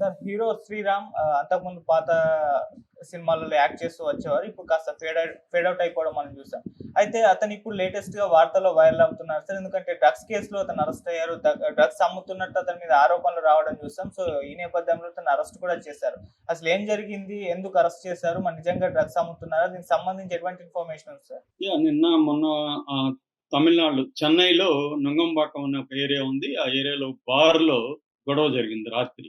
Sir hero 'Sriram' అంతకుముందు పాత సినిమాలలో యాక్ట్ చేస్తూ వచ్చేవారు. ఇప్పుడు కాస్త ఫేడ్ ఔట్ అయిపోవడం మనం చూసాం. అయితే అతను ఇప్పుడు లేటెస్ట్‌గా వార్తల్లో వైరల్ అవుతున్నారు సార్. ఎందుకంటే డ్రగ్స్ కేస్‌లో అతను అరెస్ట్ అయ్యారు. డ్రగ్స్ అమ్ముతున్నట్టు అతని మీద ఆరోపణలు రావడం చూసాం. సో, ఈ నేపథ్యంలో అతన్ని అరెస్ట్ కూడా చేశారు. అసలు ఏం జరిగింది? ఎందుకు అరెస్ట్ చేశారు? మరి నిజంగా డ్రగ్స్ అమ్ముతున్నారా? దీనికి సంబంధించి ఎటువంటి ఇన్ఫర్మేషన్ ఉంది సార్? నిన్న మొన్న తమిళనాడు చెన్నైలో నుంగంబాకం అనే ఒక ఏరియా ఉంది. ఆ ఏరియాలో బార్‌లో గొడవ జరిగింది రాత్రి.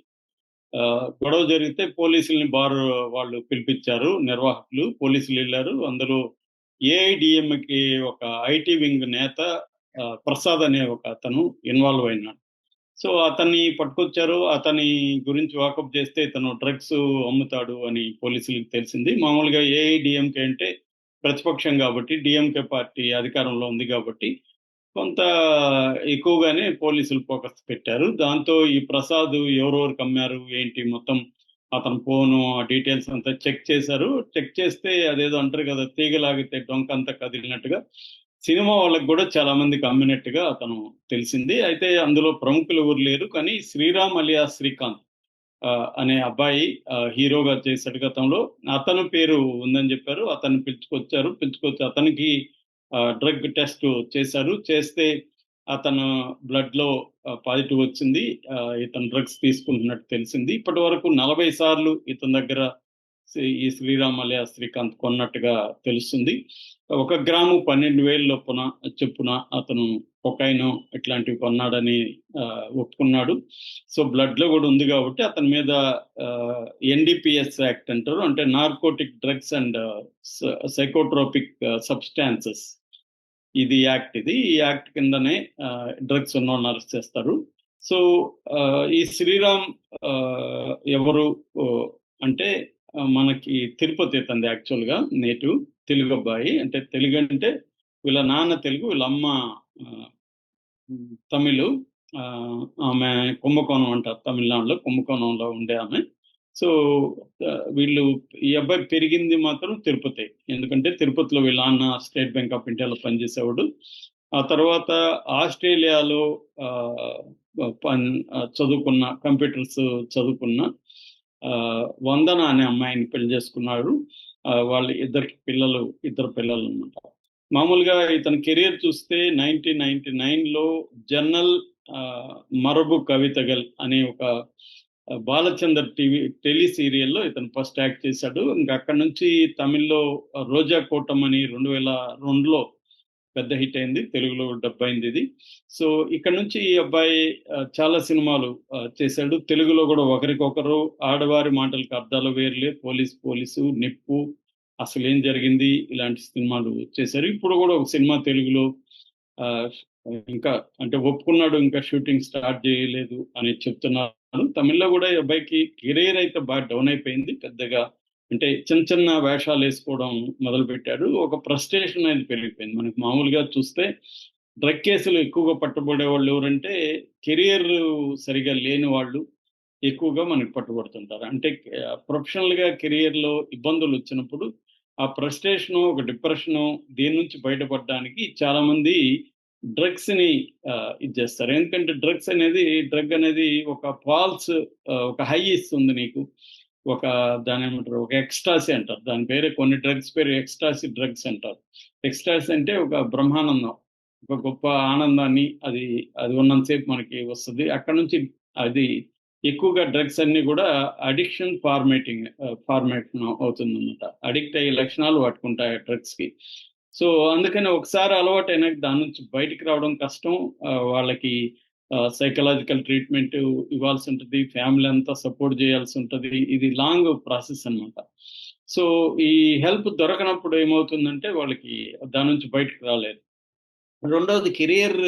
గొడవ జరిగితే పోలీసుల్ని బార్ వాళ్ళు పిలిపించారు నిర్వాహకులు. పోలీసులెళ్లారు. అందులో ఏఐడీఎంకే ఒక ఐటీ వింగ్ నేత ప్రసాద్ అనే ఒక అతను ఇన్వాల్వ్ అయినాడు. సో, అతన్ని పట్టుకొచ్చారు. అతని గురించి వాకప్ చేస్తే ఇతను డ్రగ్స్ అమ్ముతాడు అని పోలీసులకి తెలిసింది. మామూలుగా ఏఐడీఎంకే అంటే ప్రతిపక్షం కాబట్టి, డీఎంకే పార్టీ అధికారంలో ఉంది కాబట్టి, కొంత ఎక్కువగానే పోలీసులు ఫోకస్ పెట్టారు. దాంతో ఈ ప్రసాద్ ఎవరెవరికి అమ్మారు, ఏంటి మొత్తం అతని ఫోను, ఆ డీటెయిల్స్ అంతా చెక్ చేశారు. చెక్ చేస్తే అదేదో అంటారు కదా! తీగ లాగితే డొంకంతా కదిలినట్టుగా సినిమా వాళ్ళకి గూడా చాలా మందికి అమ్మినట్టుగా అతను తెలిసింది. అయితే అందులో ప్రముఖులు ఎవరు లేరు. కానీ 'శ్రీరామ్' అలియాస్ శ్రీకాంత్ అనే అబ్బాయి హీరోగా చేశాడు గతంలో. అతని పేరు ఉందని చెప్పారు. అతన్ని పిలుచుకొచ్చారు. పిలుచుకొచ్చి అతనికి డ్రగ్ టెస్ట్ చేశారు. చేస్తే అతను బ్లడ్‌లో పాజిటివ్ వచ్చింది. ఇతను డ్రగ్స్ తీసుకుంటున్నట్టు తెలిసింది. ఇప్పటివరకు 40 సార్లు ఇతని దగ్గర ఈ 'శ్రీరామ్' అలియాస్ శ్రీకాంత్ కొన్నట్టుగా తెలుస్తుంది. 1 గ్రాము 12,000 చొప్పున అతను కొకైను ఇట్లాంటివి కొన్నాడని ఒప్పుకున్నాడు. సో, బ్లడ్‌లో గూడా ఉంది గాబట్టి అతని మీద ఎన్‌డీపీఎస్ యాక్ట్ అంటారు. అంటే narcotic drugs and psychotropic substances ఇది యాక్ట్ ఇది. ఈ యాక్ట్ కిందనే డ్రగ్స్ ఉన్నోళ్ళని అరెస్ట్ చేస్తారు. సో, ఈ 'శ్రీరామ్' ఎవరు అంటే మనకి తిరుపతి ఇతనిది యాక్చువల్‌గా నేటివ్. తెలుగు అబ్బాయి. అంటే తెలుగంటే వీళ్ళ నాన్న తెలుగు, వీళ్ళ అమ్మ ఆహ్, తమిళు. ఆమె కుంభకోణం అంటారు తమిళనాడులో. కుంభకోణంలో ఉండే ఆమె. సో, వీళ్ళు ఈ అబ్బాయి పెరిగింది మాత్రం తిరుపతే. ఎందుకంటే తిరుపతిలో వీళ్ళ నాన్న స్టేట్ బ్యాంక్ ఆఫ్ ఇండియాలో పనిచేసేవాడు. ఆ తర్వాత ఆస్ట్రేలియాలో ఆహ్, చదువుకున్న కంప్యూటర్స్ చదువుకున్న వందన అనే అమ్మాయిని పెళ్లి చేసుకున్నాడు. వాళ్ళు ఇద్దరు పిల్లలనమాట. మామూలుగా ఇతని కెరియర్ చూస్తే 1999లో 'జన్నల్ మరబు కవితగల్' అనే ఒక బాలచందర్ టెలి సీరియల్‌లో ఇతను ఫస్ట్ యాక్ట్ చేశాడు. ఇంకా అక్కడి నుంచి తమిళ్‌లో 'రోజా కోటం' అని 2002లో పెద్ద హిట్ అయింది. తెలుగులో డబ్ అయిందిది. సో, ఇక్కడ నుంచి ఈ అబ్బాయి చాలా సినిమాలు చేశాడు. తెలుగులో గూడా 'ఒకరికొకరు', 'ఆడవారి మాటలకు అర్థాలు వేరులే', 'పోలీసు', 'నిప్పు', 'అసలేం జరిగింది' ఇలాంటి సినిమాలు చేశారు. ఇప్పుడు గూడా ఒక సినిమా తెలుగులో ఆహ్, ఇంకా అంటే ఒప్పుకున్నాడు. ఇంకా షూటింగ్ స్టార్ట్ జేయలేదు అని చెప్తున్నారు. తమిళ్‌లో గూడా ఈ అబ్బాయికి కెరియర్ అయితే బాగా డౌన్ అయిపోయింది. పెద్దగా అంటే చిన్న చిన్న వేషాలేసుకోవడం మొదలుపెట్టాడు. ఒక ఫ్రస్ట్రేషన్ అనేది పెరిగిపోయింది. మనకు మామూలుగా చూస్తే డ్రగ్ కేసులు ఎక్కువగా పట్టుబడేవాళ్ళు ఎవరంటే కెరియర్ సరిగ్గా లేని వాళ్ళు ఎక్కువగా మనకు పట్టుబడుతుంటారు. అంటే ప్రొఫెషనల్‌గా కెరియర్‌లో ఇబ్బందులొచ్చినప్పుడు ఆ ఫ్రస్ట్రేషను, ఒక డిప్రెషను దీని నుంచి బయటపడడానికి చాలామంది డ్రగ్స్‌ని ఇది చేస్తారు. ఎందుకంటే డ్రగ్ అనేది ఒక ఒక హై ఇస్తుంది నీకు. ఒక దాన్నేమంటారు? ఒక ఎక్స్‌టాసీ అంటారు. దాని పేరే కొన్ని డ్రగ్స్ పేరు ఎక్స్‌టాసీ డ్రగ్స్ అంటారు. ఎక్స్‌టాసీ అంటే ఒక బ్రహ్మానందం. ఒక గొప్ప ఆనందాన్ని అది ఉన్నంత సేపు మనకి వస్తది. అక్కడి నుంచి అది ఎక్కువగా డ్రగ్స్ అన్నీ గూడా అడిక్షన్ ఫార్మేషన్ అవుతుందన్నమాట. అడిక్ట్ అయ్యే లక్షణాలు వాటికుంటాయి ఆ డ్రగ్స్‌కి. సో, అందుకని ఒకసారి అలవాటైనాక దాని నుంచి బయటికి రావడం కష్టం. వాళ్ళకి సైకలాజికల్ ట్రీట్‌మెంట్ ఇవ్వాల్సుంటది. ఫ్యామిలీ అంతా సపోర్ట్ జేయాల్సుంటది. ఇది లాంగ్ ప్రాసెస్ అన్నమాట. సో, ఈ హెల్ప్ దొరకనప్పుడు ఏమవుతుందంటే వాళ్ళకి దాని నుంచి బయటికి రాలేరు. రెండోది కెరియర్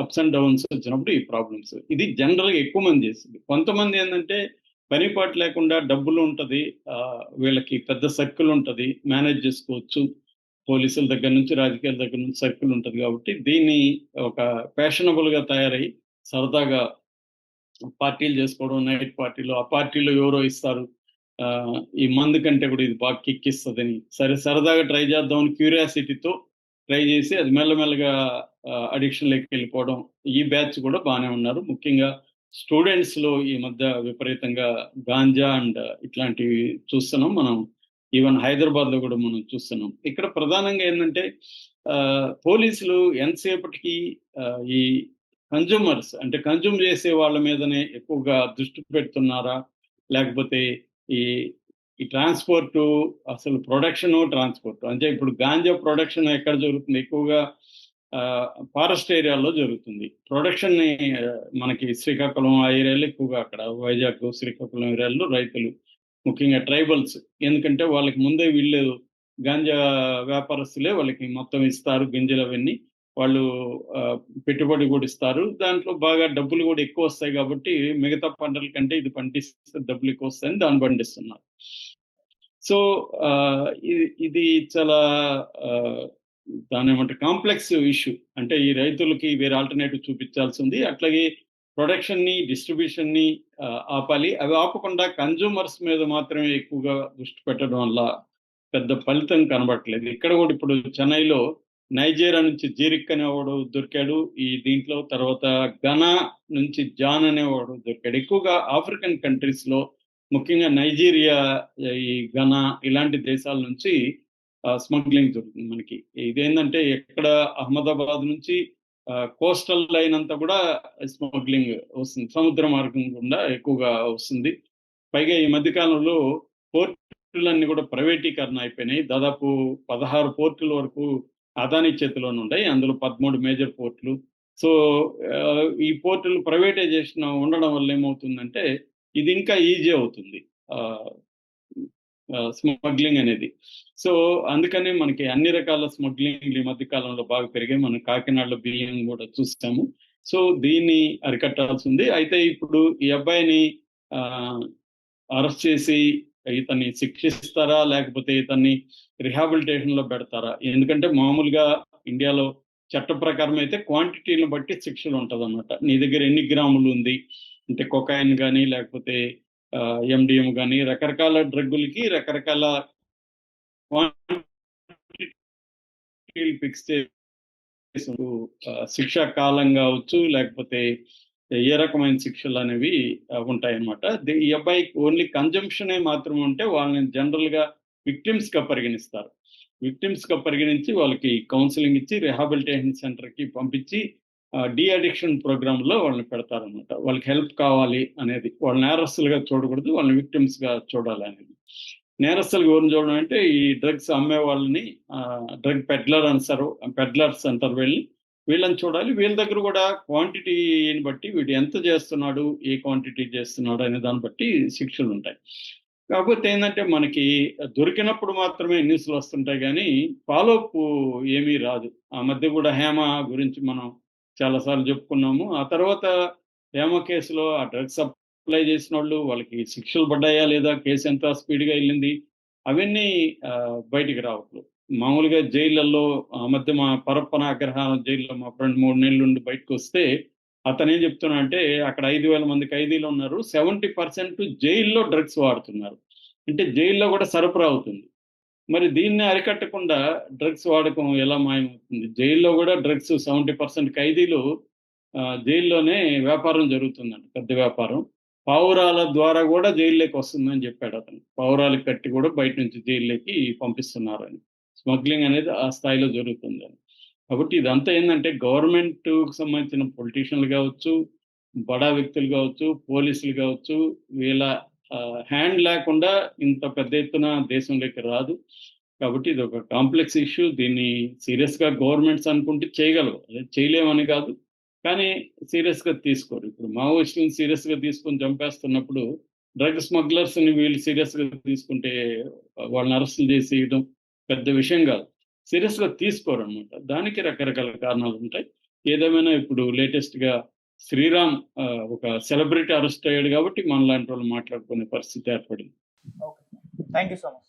అప్స్ అండ్ డౌన్స్ వచ్చినప్పుడు ఈ ప్రాబ్లమ్స్. ఇది జనరల్‌గా ఎక్కువ మంది చేసేది. కొంతమంది ఏందంటే పని పాటు లేకుండా డబ్బులు ఉంటది. వీళ్ళకి పెద్ద సర్కిల్ ఉంటది. మేనేజ్ చేసుకోవచ్చు. పోలీసుల దగ్గర నుంచి, రాజకీయాల దగ్గర నుంచి సర్కిల్ ఉంటది కాబట్టి దీన్ని ఒక ఫ్యాషనబుల్‌గా తయారై సరదాగా పార్టీలు చేసుకోవడం, నైట్ పార్టీలు. ఆ పార్టీలో ఎవరో ఇస్తారు. ఈ మందు కంటే కూడా ఇది బాగా కిక్కిస్తదని. సరే సరదాగా ట్రై చేద్దామని క్యూరియాసిటీతో ట్రై చేసి అది మెల్లమెల్లగా అడిక్షన్‌లోకి వెళ్ళిపోవడం. ఈ బ్యాచ్ కూడా బానే ఉన్నారు. ముఖ్యంగా స్టూడెంట్స్ లో ఈ మధ్య విపరీతంగా గాంజా అండ్ ఇట్లాంటివి చూస్తున్నాం మనం. ఈవెన్ హైదరాబాద్ లో కూడా మనం చూస్తున్నాం. ఇక్కడ ప్రధానంగా ఏంటంటే పోలీసులు ఎంతసేపటికి ఈ కన్జ్యూమర్స్ అంటే కన్జ్యూమ్ చేసే వాళ్ళ మీదనే ఎక్కువగా దృష్టి పెడుతున్నారా, లేకపోతే ఈ ఈ ట్రాన్స్పోర్ట్, అసలు ప్రొడక్షన్ ట్రాన్స్పోర్ట్ అంటే ఇప్పుడు గాంజా ప్రొడక్షన్ ఎక్కడ జరుగుతుంది ఎక్కువగా? ఫారెస్ట్ ఏరియాలో జరుగుతుంది ప్రొడక్షన్ ని. మనకి శ్రీకాకుళం ఆ ఏరియాలో ఎక్కువగా, అక్కడ వైజాగ్ శ్రీకాకుళం ఏరియాలో రైతులు ముఖ్యంగా ట్రైబల్స్, ఎందుకంటే వాళ్ళకి ముందే వీళ్ళు గాంజా వ్యాపారస్తులే వాళ్ళకి మొత్తం ఇస్తారు గింజలు అవన్నీ. వాళ్ళు పెట్టుబడి కూడా ఇస్తారు, దాంట్లో బాగా డబ్బులు కూడా ఎక్కువ వస్తాయి కాబట్టి మిగతా పంటల కంటే ఇది పండిస్తే డబ్బులు ఎక్కువ వస్తాయని దాన్ని పండిస్తున్నారు. సో ఇది చాలా దాని ఏమంటే కాంప్లెక్స్ ఇష్యూ. అంటే ఈ రైతులకి వేరే ఆల్టర్నేటివ్ చూపించాల్సి ఉంది. అట్లాగే ప్రొడక్షన్ ని డిస్ట్రిబ్యూషన్ ని ఆపాలి. అవి ఆపకుండా కన్జ్యూమర్స్ మీద మాత్రమే ఎక్కువగా దృష్టి పెట్టడం వల్ల పెద్ద ఫలితం కనబడట్లేదు. ఇక్కడ కూడా ఇప్పుడు చెన్నైలో నైజీరియా నుంచి జీరిక్ అనేవాడు దొరికాడు ఈ దీంట్లో, తర్వాత ఘనా నుంచి జాన్ అనేవాడు దొరికాడు. ఎక్కువగా ఆఫ్రికన్ కంట్రీస్ లో ముఖ్యంగా నైజీరియా, ఈ ఘనా ఇలాంటి దేశాల నుంచి స్మగ్లింగ్ జరుగుతుంది మనకి. ఇదేంటంటే ఎక్కడ అహ్మదాబాద్ నుంచి కోస్టల్ లైన్ అంతా కూడా స్మగ్లింగ్ వస్తుంది, సముద్ర మార్గం గుండా ఎక్కువగా వస్తుంది. పైగా ఈ మధ్యకాలంలో పోర్టులన్నీ కూడా ప్రైవేటీకరణ అయిపోయినాయి. దాదాపు 16 పోర్టుల వరకు అదానీ చేతిలోనే ఉన్నాయి, అందులో 13 మేజర్ పోర్టులు. సో ఈ పోర్టులు ప్రైవేటైజేషన్ ఉండడం వల్ల ఏమవుతుందంటే ఇది ఇంకా ఈజీ అవుతుంది స్మగ్లింగ్ అనేది. సో అందుకనే మనకి అన్ని రకాల స్మగ్లింగ్ ఈ మధ్య కాలంలో బాగా పెరిగాయి. మనం కాకినాడలో బియ్యం కూడా చూస్తాము. సో దీన్ని అరికట్టాల్సి ఉంది. అయితే ఇప్పుడు ఈ అబ్బాయిని అరెస్ట్ చేసి ఇతన్ని శిక్షిస్తారా, లేకపోతే ఇతన్ని రిహాబిలిటేషన్ లో పెడతారా? ఎందుకంటే మామూలుగా ఇండియాలో చట్ట ప్రకారం అయితే క్వాంటిటీని బట్టి శిక్షలు ఉంటుంది అన్నమాట. నీ దగ్గర ఎన్ని గ్రాములు ఉంది అంటే కొకాయిన్ కానీ లేకపోతే ఎండిఎం కానీ రకరకాల డ్రగ్గులకి రకరకాల క్వాంటిటీలు ఫిక్స్ చేసి శిక్షా కాలం కావచ్చు, లేకపోతే ఏ రకమైన శిక్షలు అనేవి ఉంటాయన్నమాట. ఈ అబ్బాయికి ఓన్లీ కన్జంప్షనే మాత్రం ఉంటే వాళ్ళని జనరల్ గా విక్టిమ్స్ గా పరిగణిస్తారు. విక్టిమ్స్ గా పరిగణించి వాళ్ళకి కౌన్సిలింగ్ ఇచ్చి రిహాబిలిటేషన్ సెంటర్ కి పంపించి డి అడిక్షన్ ప్రోగ్రామ్ లో వాళ్ళని పెడతారనమాట. వాళ్ళకి హెల్ప్ కావాలి అనేది, వాళ్ళ నేరస్తులుగా చూడకూడదు, వాళ్ళని విక్టిమ్స్ గా చూడాలి అనేది. నేరస్తులు ఎవరిని చూడడం అంటే ఈ డ్రగ్స్ అమ్మే వాళ్ళని డ్రగ్ పెడ్లర్స్ అంటారు వీళ్ళని చూడాలి. వీళ్ళ దగ్గర కూడా క్వాంటిటీని బట్టి వీడు ఎంత చేస్తున్నాడు, ఏ క్వాంటిటీ చేస్తున్నాడు అనే దాన్ని బట్టి శిక్షలు ఉంటాయి. కాకపోతే ఏంటంటే మనకి దొరికినప్పుడు మాత్రమే న్యూస్లు వస్తుంటాయి కానీ ఫాలోఅప్ ఏమీ రాదు. ఆ మధ్య కూడా హేమ గురించి మనం చాలాసార్లు చెప్పుకున్నాము. ఆ తర్వాత హేమ కేసులో ఆ డ్రగ్స్ సప్లై చేసిన వాళ్ళకి శిక్షలు పడ్డాయా లేదా, కేసు ఎంత స్పీడ్గా వెళ్ళింది, అవన్నీ బయటికి రావట్లేదు. మామూలుగా జైళ్ళల్లో ఆ మధ్య మా పరప్పన అగ్రహారం జైల్లో మా ఫ్రెండ్ 3 నెలలు నుండి బయటకు వస్తే అతను ఏం చెప్తున్నా అంటే అక్కడ 5,000 మంది ఖైదీలు ఉన్నారు, 70% జైల్లో డ్రగ్స్ వాడుతున్నారు. అంటే జైల్లో కూడా సరఫరా అవుతుంది. మరి దీన్ని అరికట్టకుండా డ్రగ్స్ వాడకం ఎలా మాయమవుతుంది? జైల్లో కూడా డ్రగ్స్ 70% ఖైదీలు జైల్లోనే వ్యాపారం జరుగుతుందంట, పెద్ద వ్యాపారం. పావురాల ద్వారా కూడా జైల్లోకి వస్తుందని చెప్పాడు అతను. పావురాలు కట్టి కూడా బయట నుంచి జైల్లోకి పంపిస్తున్నారని, స్మగ్లింగ్ అనేది ఆ స్థాయిలో జరుగుతుందని. కాబట్టి ఇదంతా ఏంటంటే గవర్నమెంట్కు సంబంధించిన పొలిటీషియన్లు కావచ్చు, బడా వ్యక్తులు కావచ్చు, పోలీసులు కావచ్చు, వీళ్ళ హ్యాండ్ లేకుండా ఇంత పెద్ద ఎత్తున దేశంలోకి రాదు. కాబట్టి ఇది ఒక కాంప్లెక్స్ ఇష్యూ. దీన్ని సీరియస్గా గవర్నమెంట్స్ అనుకుంటే చేయగలవు, అదే చేయలేమని కాదు, కానీ సీరియస్గా తీసుకోరు. ఇప్పుడు మావోయిస్టులను సీరియస్గా తీసుకొని చంపేస్తున్నప్పుడు డ్రగ్ స్మగ్లర్స్ని వీళ్ళు సీరియస్గా తీసుకుంటే వాళ్ళని అరెస్టులు చేసేయడం పెద్ద విషయం కాదు. సీరియస్గా తీసుకోరు అనమాట. దానికి రకరకాల కారణాలు ఉంటాయి. ఏదేమైనా ఇప్పుడు లేటెస్ట్గా శ్రీరామ్ ఒక సెలబ్రిటీ అరెస్ట్ అయ్యాడు కాబట్టి మనలాంటి వాళ్ళు మాట్లాడుకునే పరిస్థితి ఏర్పడింది. Okay, thank you so much.